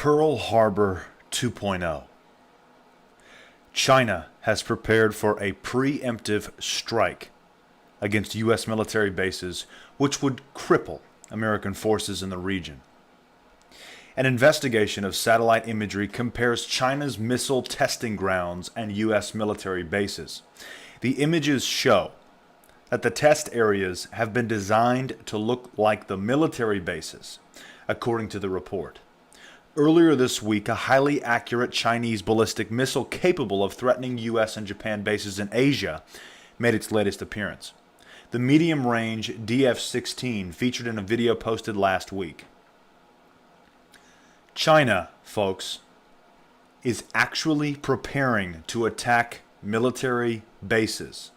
Pearl Harbor 2.0. China has prepared for a preemptive strike against U.S. military bases, which would cripple American forces in the region. An investigation of satellite imagery compares China's missile testing grounds and U.S. military bases. The images show that the test areas have been designed to look like the military bases, according to the report. Earlier this week, a highly accurate Chinese ballistic missile capable of threatening U.S. and Japan bases in Asia made its latest appearance. The medium-range DF-16 featured in a video posted last week. China, folks, is actually preparing to attack military bases.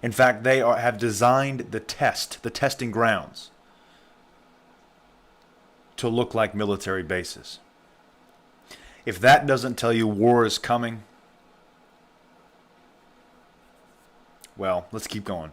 In fact, they have designed the testing grounds, to look like military bases. If that doesn't tell you war is coming, well, let's keep going.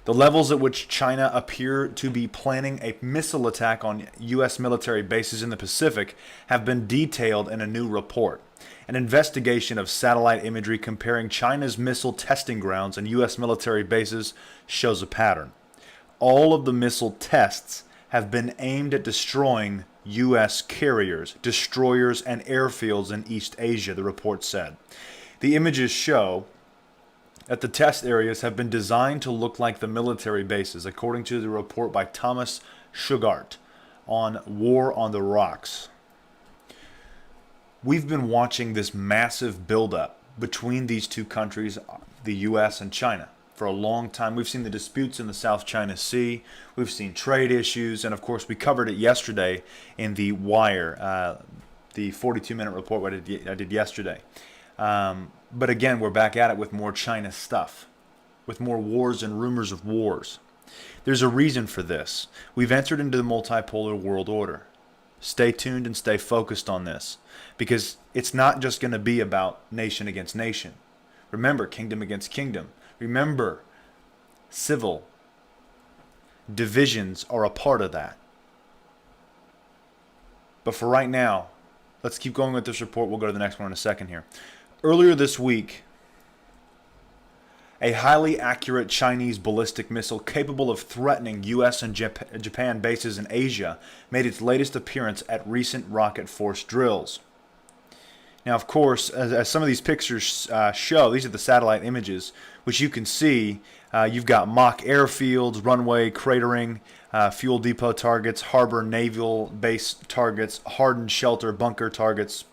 The levels at which China appear to be planning a missile attack on U.S. military bases in the Pacific have been detailed in a new report. An investigation of satellite imagery comparing China's missile testing grounds and U.S. military bases shows a pattern. All of the missile tests have been aimed at destroying U.S. carriers, destroyers, and airfields in East Asia, the report said. The images show that the test areas have been designed to look like the military bases, according to the report by Thomas Shugart on War on the Rocks. We've been watching this massive buildup between these two countries, the U.S. and China, for a long time. We've seen the disputes in the South China Sea. We've seen trade issues. And, of course, we covered it yesterday in The Wire, the 42-minute report I did yesterday. But, again, we're back at it with more China stuff, with more wars and rumors of wars. There's a reason for this. We've entered into the multipolar world order. Stay tuned and stay focused on this, because it's not just going to be about nation against nation. Remember, kingdom against kingdom. Remember, civil divisions are a part of that. But for right now, let's keep going with this report. We'll go to the next one in a second here. Earlier this week, a highly accurate Chinese ballistic missile capable of threatening U.S. and Japan bases in Asia made its latest appearance at recent rocket force drills. Now, of course, as some of these pictures show, these are the satellite images, which you can see. You've got mock airfields, runway cratering, fuel depot targets, harbor naval base targets, hardened shelter bunker targets,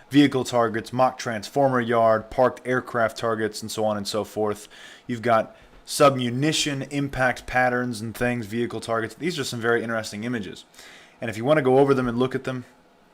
vehicle targets, mock transformer yard, parked aircraft targets, and so on and so forth. You've got submunition impact patterns and things, vehicle targets. These are some very interesting images. And if you want to go over them and look at them,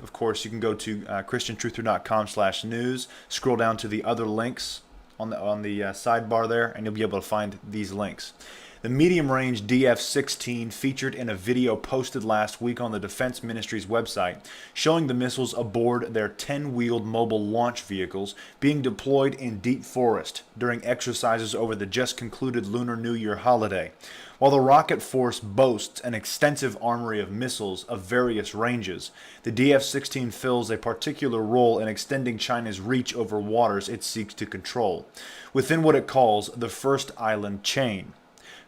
of course, you can go to christiantruther.com/news, scroll down to the other links on the sidebar there, and you'll be able to find these links. The medium-range DF-16 featured in a video posted last week on the Defense Ministry's website, showing the missiles aboard their 10-wheeled mobile launch vehicles being deployed in deep forest during exercises over the just-concluded Lunar New Year holiday. While the rocket force boasts an extensive armory of missiles of various ranges, the DF-16 fills a particular role in extending China's reach over waters it seeks to control, within what it calls the First Island Chain.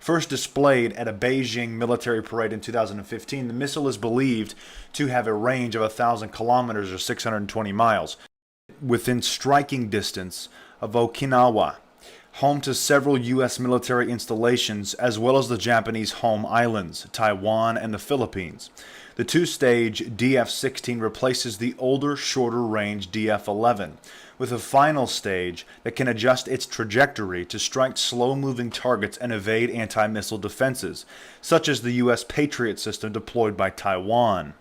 First displayed at a Beijing military parade in 2015, the missile is believed to have a range of 1,000 kilometers or 620 miles, within striking distance of Okinawa, home to several U.S. military installations, as well as the Japanese home islands, Taiwan and the Philippines. The two-stage DF-16 replaces the older, shorter-range DF-11, with a final stage that can adjust its trajectory to strike slow-moving targets and evade anti-missile defenses, such as the U.S. Patriot system deployed by Taiwan.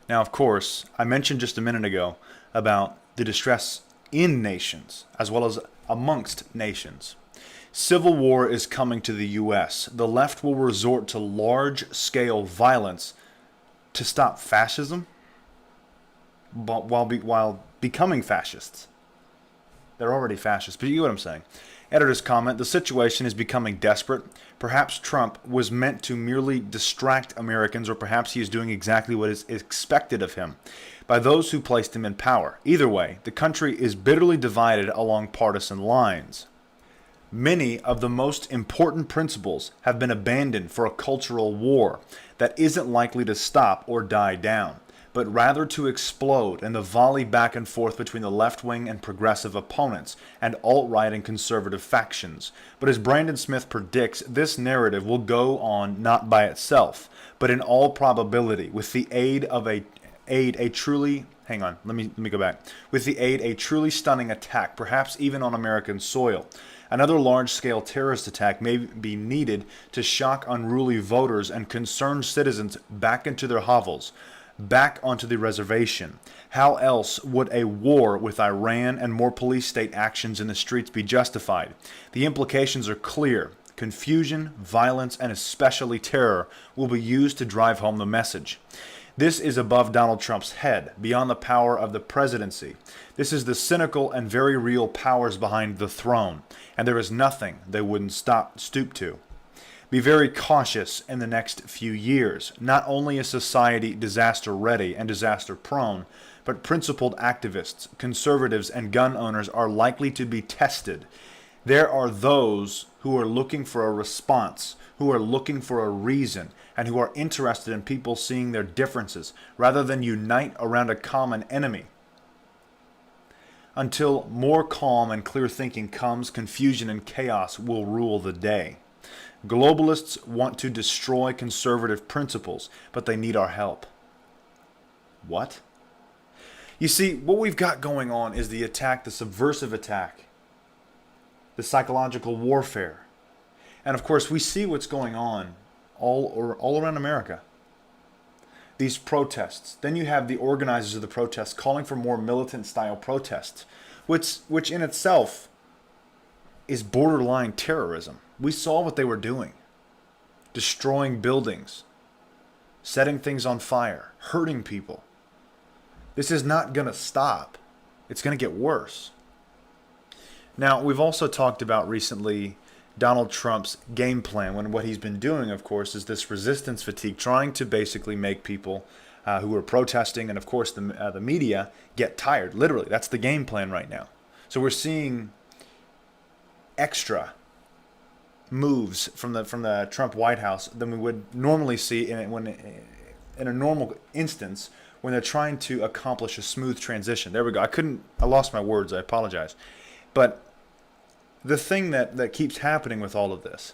Now, of course, I mentioned just a minute ago about the distress in nations, as well as amongst nations. Civil war is coming to the U.S. The left will resort to large-scale violence to stop fascism, but while becoming fascists. They're already fascists, but you get what I'm saying. Editor's comment, the situation is becoming desperate. Perhaps Trump was meant to merely distract Americans, or perhaps he is doing exactly what is expected of him by those who placed him in power. Either way, the country is bitterly divided along partisan lines. Many of the most important principles have been abandoned for a cultural war that isn't likely to stop or die down, but rather to explode in the volley back and forth between the left-wing and progressive opponents and alt-right and conservative factions. But as Brandon Smith predicts, this narrative will go on not by itself, but in all probability with the aid of a truly stunning attack, perhaps even on American soil. Another large-scale terrorist attack may be needed to shock unruly voters and concerned citizens back into their hovels, back onto the reservation. How else would a war with Iran and more police state actions in the streets be justified? The implications are clear. Confusion, violence, and especially terror will be used to drive home the message. This is above Donald Trump's head, beyond the power of the presidency. This is the cynical and very real powers behind the throne, and there is nothing they wouldn't stoop to. Be very cautious in the next few years. Not only is society disaster ready and disaster prone, but principled activists, conservatives, and gun owners are likely to be tested. There are those who are looking for a response, who are looking for a reason, and who are interested in people seeing their differences rather than unite around a common enemy. Until more calm and clear thinking comes, confusion and chaos will rule the day. Globalists want to destroy conservative principles, but they need our help. What? You see, what we've got going on is the attack, the subversive attack, the psychological warfare. And of course, we see what's going on all around America. These protests. Then you have the organizers of the protests calling for more militant-style protests, which in itself is borderline terrorism. We saw what they were doing. Destroying buildings, setting things on fire, hurting people. This is not going to stop. It's going to get worse. Now, we've also talked about recently Donald Trump's game plan, when what he's been doing, of course, is this resistance fatigue, trying to basically make people who are protesting and, of course, the media get tired. Literally, that's the game plan right now. So we're seeing extra moves from the Trump White House than we would normally see in a normal instance when they're trying to accomplish a smooth transition. There we go. I lost my words. I apologize. But the thing that keeps happening with all of this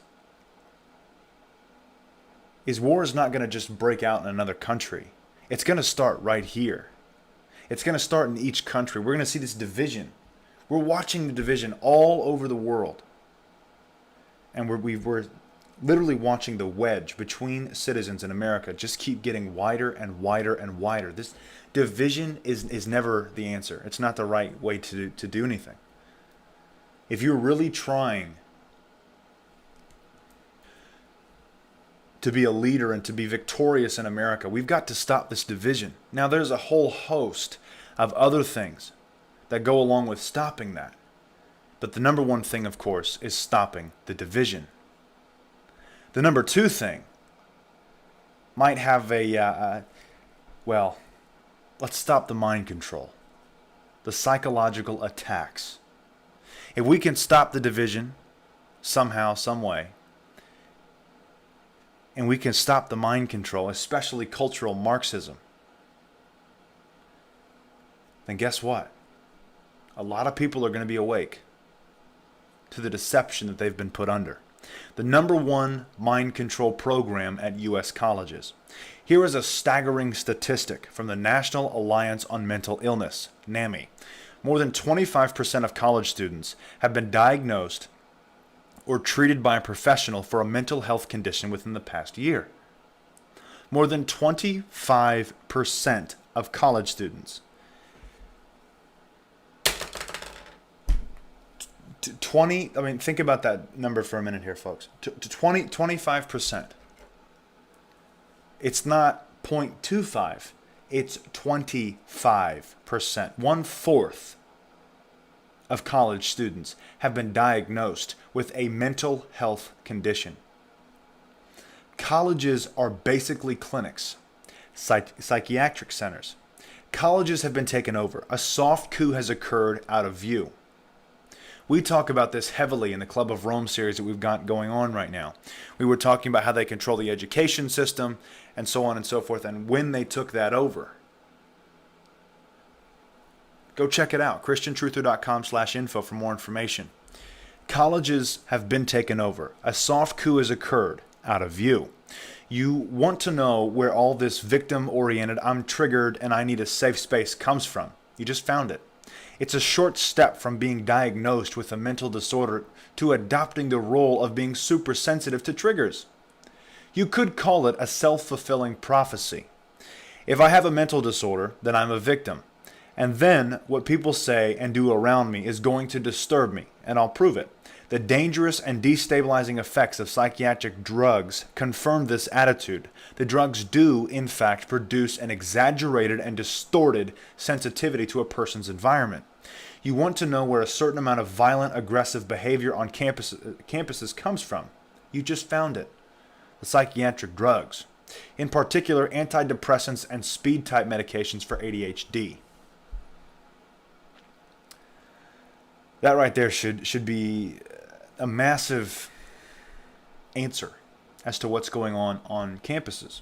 is war is not going to just break out in another country. It's going to start right here. It's going to start in each country. We're going to see this division. We're watching the division all over the world. And we're literally watching the wedge between citizens in America just keep getting wider and wider and wider. This division is never the answer. It's not the right way to do anything. If you're really trying to be a leader and to be victorious in America, we've got to stop this division. Now, there's a whole host of other things that go along with stopping that. But the number one thing, of course, is stopping the division. The number two thing might have let's stop the mind control, the psychological attacks. If we can stop the division somehow, some way, and we can stop the mind control, especially cultural Marxism, then guess what? A lot of people are going to be awake to the deception that they've been put under. The number one mind control program at U.S. colleges. Here is a staggering statistic from the National Alliance on Mental Illness, NAMI. More than 25% of college students have been diagnosed or treated by a professional for a mental health condition within the past year. More than 25% of college students. Think about that number for a minute here, folks. 25%. It's not 0.25. It's 25%. 1/4 of college students have been diagnosed with a mental health condition. Colleges are basically clinics, psychiatric centers. Colleges have been taken over. A soft coup has occurred out of view. We talk about this heavily in the Club of Rome series that we've got going on right now. We were talking about how they control the education system and so on and so forth, and when they took that over. Go check it out, christiantruther.com/info for more information. Colleges have been taken over. A soft coup has occurred out of view. You want to know where all this victim-oriented, I'm triggered and I need a safe space comes from. You just found it. It's a short step from being diagnosed with a mental disorder to adopting the role of being super sensitive to triggers. You could call it a self-fulfilling prophecy. If I have a mental disorder, then I'm a victim. And then what people say and do around me is going to disturb me, and I'll prove it. The dangerous and destabilizing effects of psychiatric drugs confirm this attitude. The drugs do, in fact, produce an exaggerated and distorted sensitivity to a person's environment. You want to know where a certain amount of violent, aggressive behavior on campuses comes from. You just found it. The psychiatric drugs. In particular, antidepressants and speed-type medications for ADHD. That right there should be a massive answer as to what's going on campuses.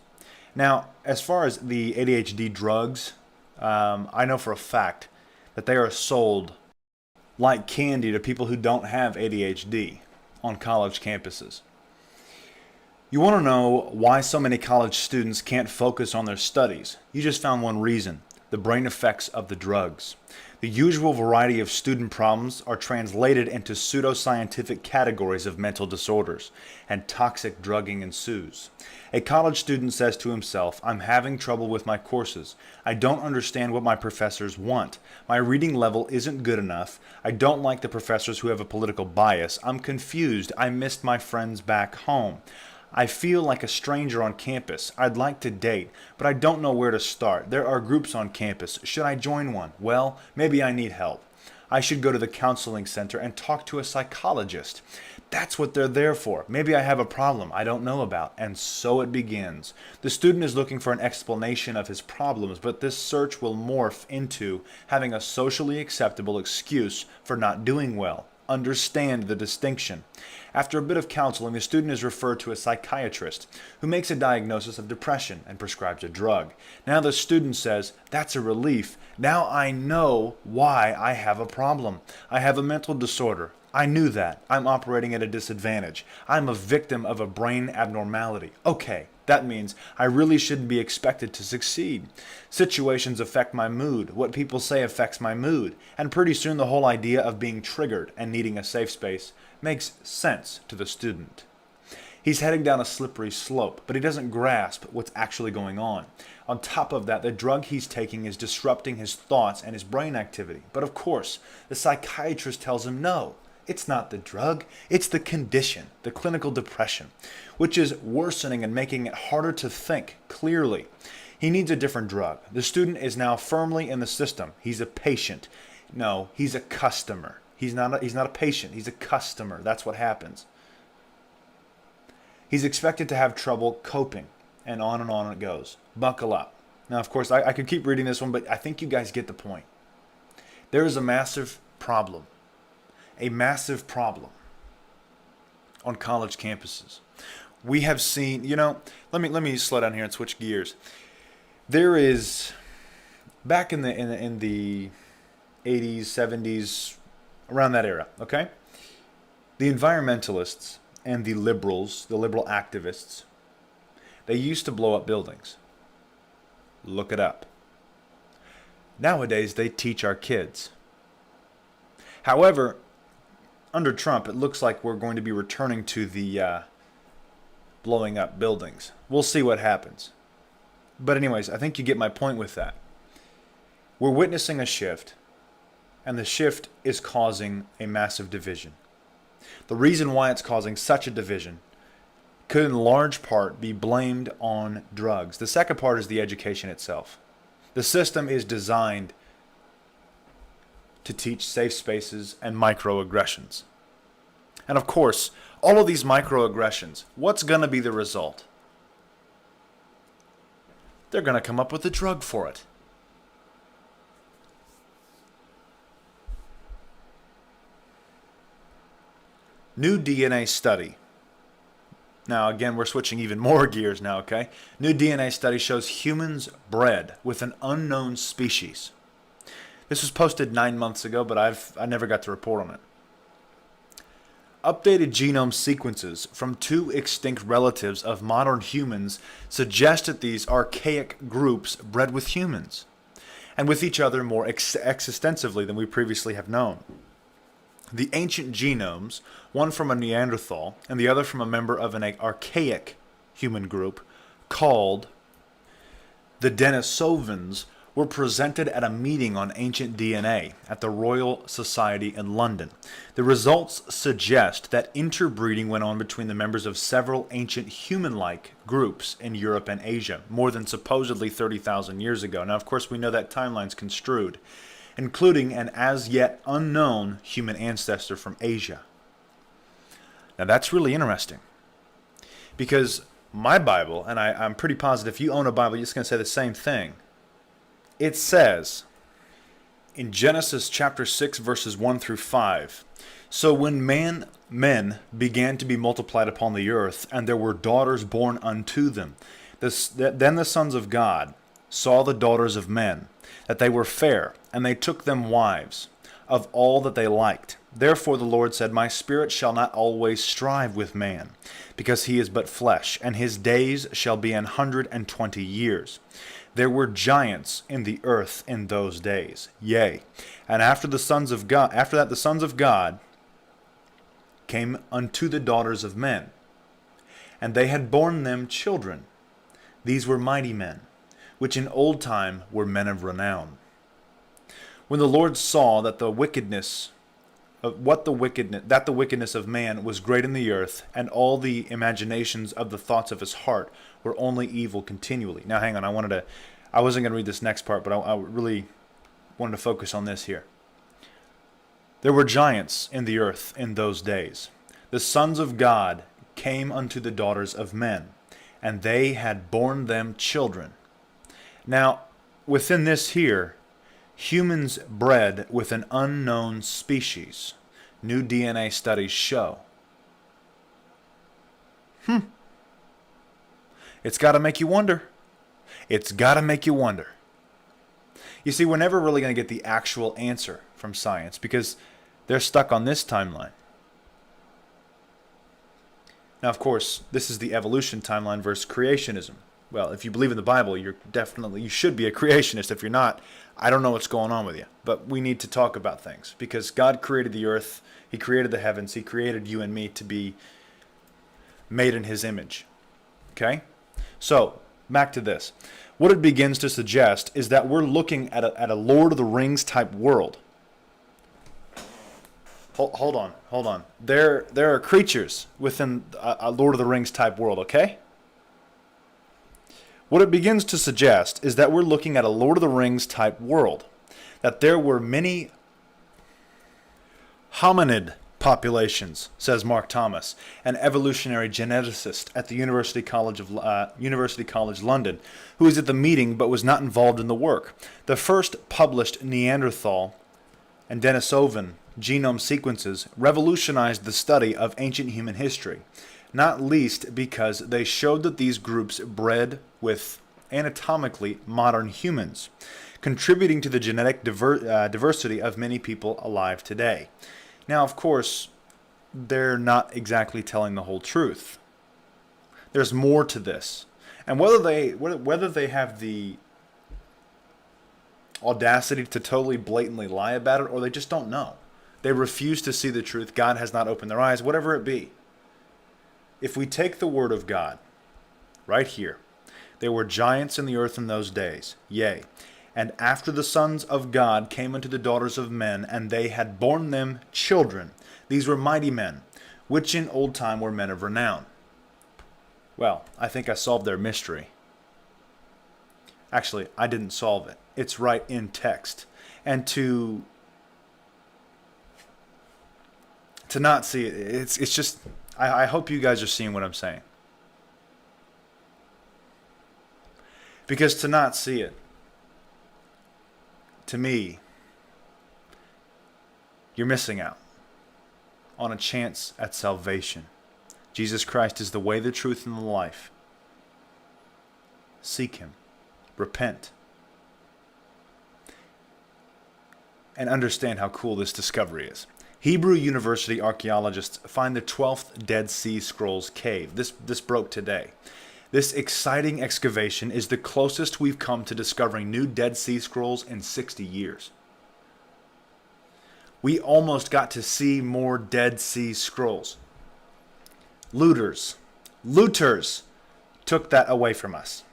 Now, as far as the ADHD drugs, I know for a fact that they are sold like candy to people who don't have ADHD on college campuses. You want to know why so many college students can't focus on their studies? You just found one reason: the brain effects of the drugs. The usual variety of student problems are translated into pseudoscientific categories of mental disorders, and toxic drugging ensues. A college student says to himself, I'm having trouble with my courses. I don't understand what my professors want. My reading level isn't good enough. I don't like the professors who have a political bias. I'm confused. I missed my friends back home. I feel like a stranger on campus. I'd like to date, but I don't know where to start. There are groups on campus. Should I join one? Well, maybe I need help. I should go to the counseling center and talk to a psychologist. That's what they're there for. Maybe I have a problem I don't know about. And so it begins. The student is looking for an explanation of his problems, but this search will morph into having a socially acceptable excuse for not doing well. Understand the distinction. After a bit of counseling, the student is referred to a psychiatrist who makes a diagnosis of depression and prescribes a drug. Now the student says, that's a relief. Now I know why I have a problem. I have a mental disorder. I knew that. I'm operating at a disadvantage. I'm a victim of a brain abnormality. Okay, that means I really shouldn't be expected to succeed. Situations affect my mood. What people say affects my mood. And pretty soon the whole idea of being triggered and needing a safe space makes sense to the student. He's heading down a slippery slope, but he doesn't grasp what's actually going on. On top of that, the drug he's taking is disrupting his thoughts and his brain activity. But of course, the psychiatrist tells him no. It's not the drug, it's the condition, the clinical depression, which is worsening and making it harder to think clearly. He needs a different drug. The student is now firmly in the system. He's a patient. No, he's a customer. He's not a patient, he's a customer. That's what happens. He's expected to have trouble coping, and on it goes. Buckle up. Now, of course, I could keep reading this one, but I think you guys get the point. There is a massive problem. A massive problem on college campuses. We have seen, let me slow down here and switch gears. There is, back in the 80s, 70s, around that era, okay? The environmentalists and the liberal activists, they used to blow up buildings. Look it up. Nowadays, they teach our kids. However, under Trump, it looks like we're going to be returning to the blowing up buildings. We'll see what happens. But anyways, I think you get my point with that. We're witnessing a shift, and the shift is causing a massive division. The reason why it's causing such a division could in large part be blamed on drugs. The second part is the education itself. The system is designed to teach safe spaces and microaggressions. And of course, all of these microaggressions, what's going to be the result? They're going to come up with a drug for it. New DNA study. Now, again, we're switching even more gears now, okay? New DNA study shows humans bred with an unknown species. This was posted 9 months ago, but I never got to report on it. Updated genome sequences from 2 extinct relatives of modern humans suggest that these archaic groups bred with humans, and with each other more extensively than we previously have known. The ancient genomes, one from a Neanderthal and the other from a member of an archaic human group called the Denisovans, were presented at a meeting on ancient DNA at the Royal Society in London. The results suggest that interbreeding went on between the members of several ancient human-like groups in Europe and Asia, more than supposedly 30,000 years ago. Now, of course, we know that timeline's construed, including an as-yet unknown human ancestor from Asia. Now, that's really interesting, because my Bible, and I'm pretty positive if you own a Bible, it's going to say the same thing. It says in Genesis chapter 6, verses 1 through 5, "So when men began to be multiplied upon the earth, and there were daughters born unto them, then the sons of God saw the daughters of men, that they were fair, and they took them wives of all that they liked. Therefore the Lord said, My spirit shall not always strive with man, because he is but flesh, and his days shall be 120 years. There were giants in the earth in those days. Yea, and after that the sons of God came unto the daughters of men, and they had borne them children. These were mighty men, which in old time were men of renown. When the Lord saw that the wickedness of man was great in the earth, and all the imaginations of the thoughts of his heart were only evil continually." Now, hang on. I wasn't going to read this next part, but I really wanted to focus on this here. "There were giants in the earth in those days. The sons of God came unto the daughters of men, and they had borne them children." Now, within this here, humans bred with an unknown species, new DNA studies show. It's got to make you wonder. It's got to make you wonder. You see, we're never really going to get the actual answer from science because they're stuck on this timeline. Now, of course, this is the evolution timeline versus creationism. Well, if you believe in the Bible, you should be a creationist. If you're not, I don't know what's going on with you. But we need to talk about things because God created the earth. He created the heavens. He created you and me to be made in His image. Okay? So, back to this. What it begins to suggest is that we're looking at a Lord of the Rings type world. Hold on. There are creatures within a Lord of the Rings type world, okay? What it begins to suggest is that we're looking at a Lord of the Rings type world. That there were many hominid populations, says Mark Thomas, an evolutionary geneticist at the University College London, who was at the meeting but was not involved in the work. The first published Neanderthal and Denisovan genome sequences revolutionized the study of ancient human history, not least because they showed that these groups bred with anatomically modern humans, contributing to the genetic diversity of many people alive today. Now, of course, they're not exactly telling the whole truth. There's more to this. And whether they have the audacity to totally blatantly lie about it, or they just don't know. They refuse to see the truth. God has not opened their eyes, whatever it be. If we take the word of God, right here, there were giants in the earth in those days, yea, and after the sons of God came unto the daughters of men, and they had borne them children. These were mighty men, which in old time were men of renown. Well, I think I solved their mystery. Actually, I didn't solve it. It's right in text. And to to not see it, it's just, I hope you guys are seeing what I'm saying. Because to not see it, to me, you're missing out on a chance at salvation. Jesus Christ is the way, the truth, and the life. Seek Him. Repent. And understand how cool this discovery is. Hebrew University archaeologists find the 12th Dead Sea Scrolls cave. This broke today. This exciting excavation is the closest we've come to discovering new Dead Sea Scrolls in 60 years. We almost got to see more Dead Sea Scrolls. Looters took that away from us.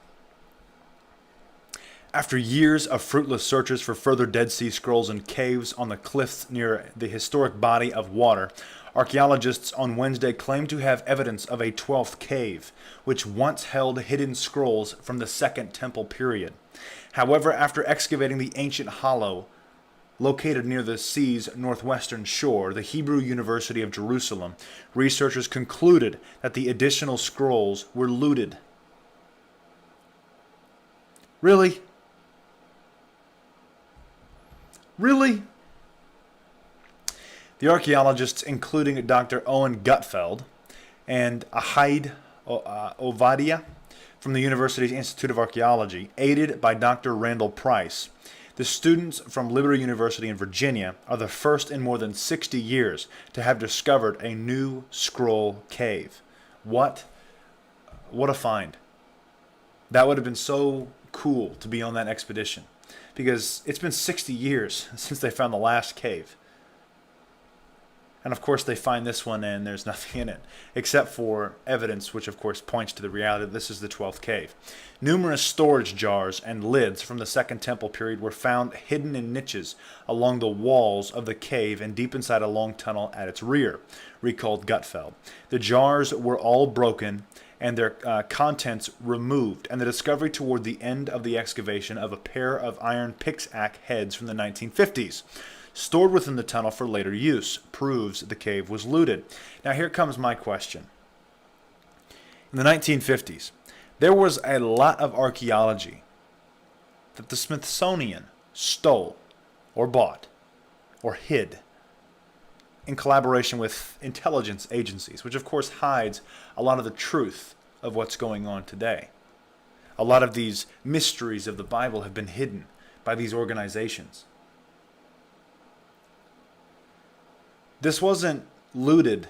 After years of fruitless searches for further Dead Sea Scrolls in caves on the cliffs near the historic body of water, archaeologists on Wednesday claimed to have evidence of a 12th cave, which once held hidden scrolls from the Second Temple period. However, after excavating the ancient hollow located near the sea's northwestern shore, the Hebrew University of Jerusalem, researchers concluded that the additional scrolls were looted. Really? Really? The archaeologists, including Dr. Owen Gutfeld and Ahid Ovadia from the university's Institute of Archaeology, aided by Dr. Randall Price, the students from Liberty University in Virginia, are the first in more than 60 years to have discovered a new scroll cave. What a find. That would have been so cool to be on that expedition, because it's been 60 years since they found the last cave. And of course they find this one and there's nothing in it, except for evidence which of course points to the reality that this is the 12th cave. Numerous storage jars and lids from the Second Temple period were found hidden in niches along the walls of the cave and deep inside a long tunnel at its rear, recalled Gutfeld. The jars were all broken and their contents removed, and the discovery toward the end of the excavation of a pair of iron pickaxe heads from the 1950s, stored within the tunnel for later use, proves the cave was looted. Now here comes my question. In the 1950s, there was a lot of archaeology that the Smithsonian stole or bought or hid in collaboration with intelligence agencies, which of course hides a lot of the truth of what's going on today. A lot of these mysteries of the Bible have been hidden by these organizations. This wasn't looted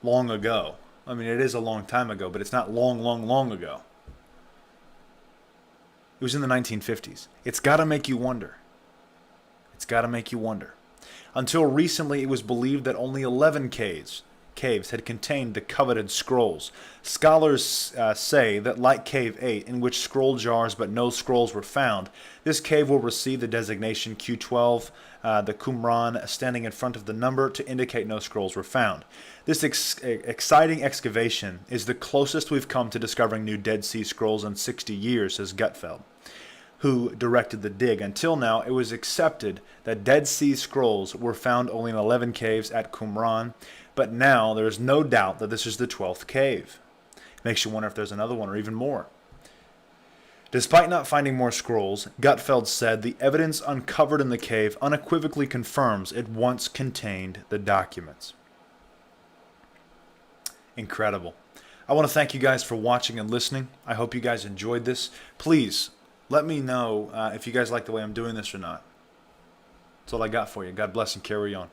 long ago. I mean, it is a long time ago, but it's not long ago. It was in the 1950s. It's got to make you wonder. It's got to make you wonder. Until recently, it was believed that only 11 caves had contained the coveted scrolls. Scholars say that, like Cave 8, in which scroll jars but no scrolls were found, this cave will receive the designation Q12, the Qumran standing in front of the number to indicate no scrolls were found. This exciting excavation is the closest we've come to discovering new Dead Sea Scrolls in 60 years, says Gutfeld, who directed the dig. Until now, it was accepted that Dead Sea Scrolls were found only in 11 caves at Qumran, but now there is no doubt that this is the 12th cave. Makes you wonder if there's another one or even more. Despite not finding more scrolls, Gutfeld said the evidence uncovered in the cave unequivocally confirms it once contained the documents. Incredible. I want to thank you guys for watching and listening. I hope you guys enjoyed this. Please let me know if you guys like the way I'm doing this or not. That's all I got for you. God bless and carry on.